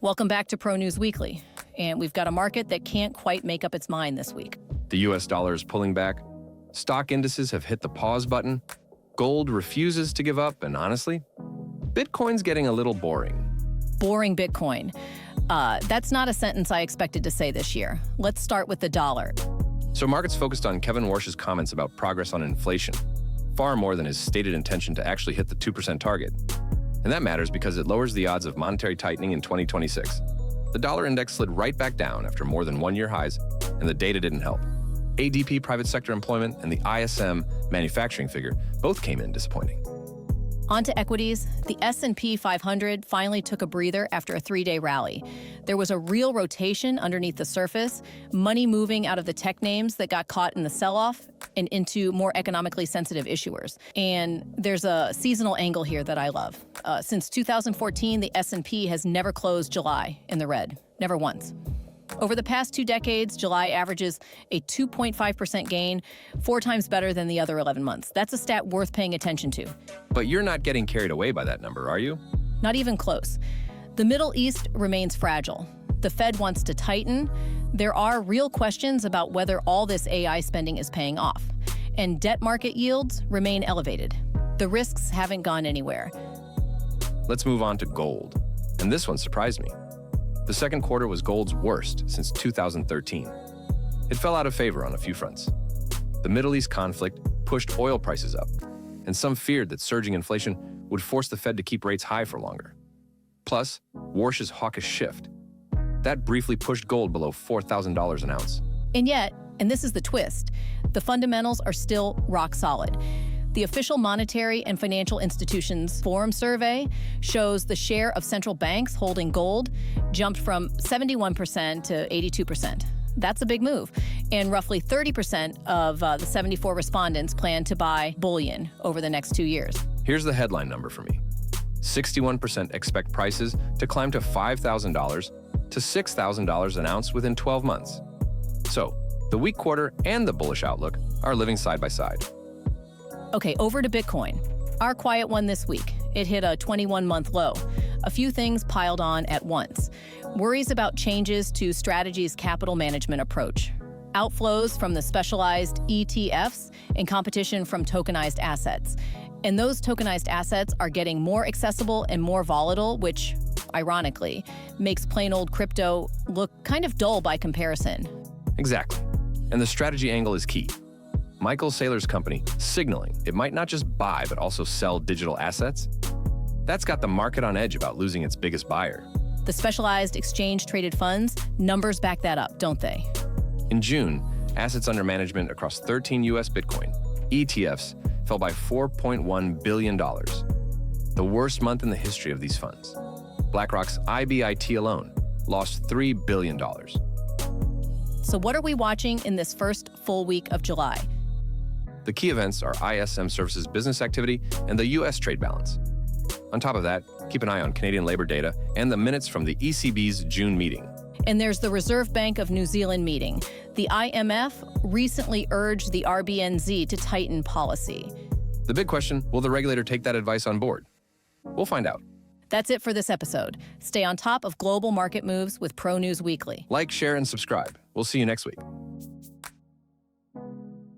Welcome back to Pro News Weekly. And we've got a market that can't quite make up its mind this week. The US dollar is pulling back. Stock indices have hit the pause button. Gold refuses to give up, and honestly, Bitcoin's getting a little boring. Boring Bitcoin. That's not a sentence I expected to say this year. Let's start with the dollar. So markets focused on Kevin Warsh's comments about progress on inflation, far more than his stated intention to actually hit the 2% target. And that matters because it lowers the odds of monetary tightening in 2026. The dollar index slid right back down after more than one-year highs, and the data didn't help. ADP private sector employment and the ISM manufacturing figure both came in disappointing. On to equities. The S&P 500 finally took a breather after a three-day rally. There was a real rotation underneath the surface, money moving out of the tech names that got caught in the sell-off and into more economically sensitive issuers. And there's a seasonal angle here that I love. Since 2014, the S&P has never closed July in the red, never once. Over the past 2 decades, July averages a 2.5% gain, 4 times better than the other 11 months. That's a stat worth paying attention to. But you're not getting carried away by that number, are you? Not even close. The Middle East remains fragile. The Fed wants to tighten. There are real questions about whether all this AI spending is paying off. And debt market yields remain elevated. The risks haven't gone anywhere. Let's move on to gold. And this one surprised me. The second quarter was gold's worst since 2013. It fell out of favor on a few fronts. The Middle East conflict pushed oil prices up, and some feared that surging inflation would force the Fed to keep rates high for longer. Plus, Warsh's hawkish shift. That briefly pushed gold below $4,000 an ounce. And yet, and this is the twist, the fundamentals are still rock solid. The official Monetary and Financial Institutions Forum survey shows the share of central banks holding gold jumped from 71% to 82%. That's a big move. And roughly 30% of the 74 respondents plan to buy bullion over the next 2 years. Here's the headline number for me. 61% expect prices to climb to $5,000 to $6,000 an ounce within 12 months. So, the weak quarter and the bullish outlook are living side by side. Okay, over to Bitcoin. Our quiet one this week. It hit a 21-month low. A few things piled on at once. Worries about changes to Strategy's capital management approach. Outflows from the specialized ETFs and competition from tokenized assets. And those tokenized assets are getting more accessible and more volatile, which, ironically, makes plain old crypto look kind of dull by comparison. Exactly. And the strategy angle is key. Michael Saylor's company signaling it might not just buy but also sell digital assets. That's got the market on edge about losing its biggest buyer. The specialized exchange-traded funds, numbers back that up, don't they? In June, assets under management across 13 U.S. Bitcoin ETFs fell by $4.1 billion. The worst month in the history of these funds. BlackRock's IBIT alone lost $3 billion. So what are we watching in this first full week of July? The key events are ISM Services business activity and the U.S. trade balance. On top of that, keep an eye on Canadian labor data and the minutes from the ECB's June meeting. And there's the Reserve Bank of New Zealand meeting. The IMF recently urged the RBNZ to tighten policy. The big question, will the regulator take that advice on board? We'll find out. That's it for this episode. Stay on top of global market moves with Pro News Weekly. Like, share, and subscribe. We'll see you next week.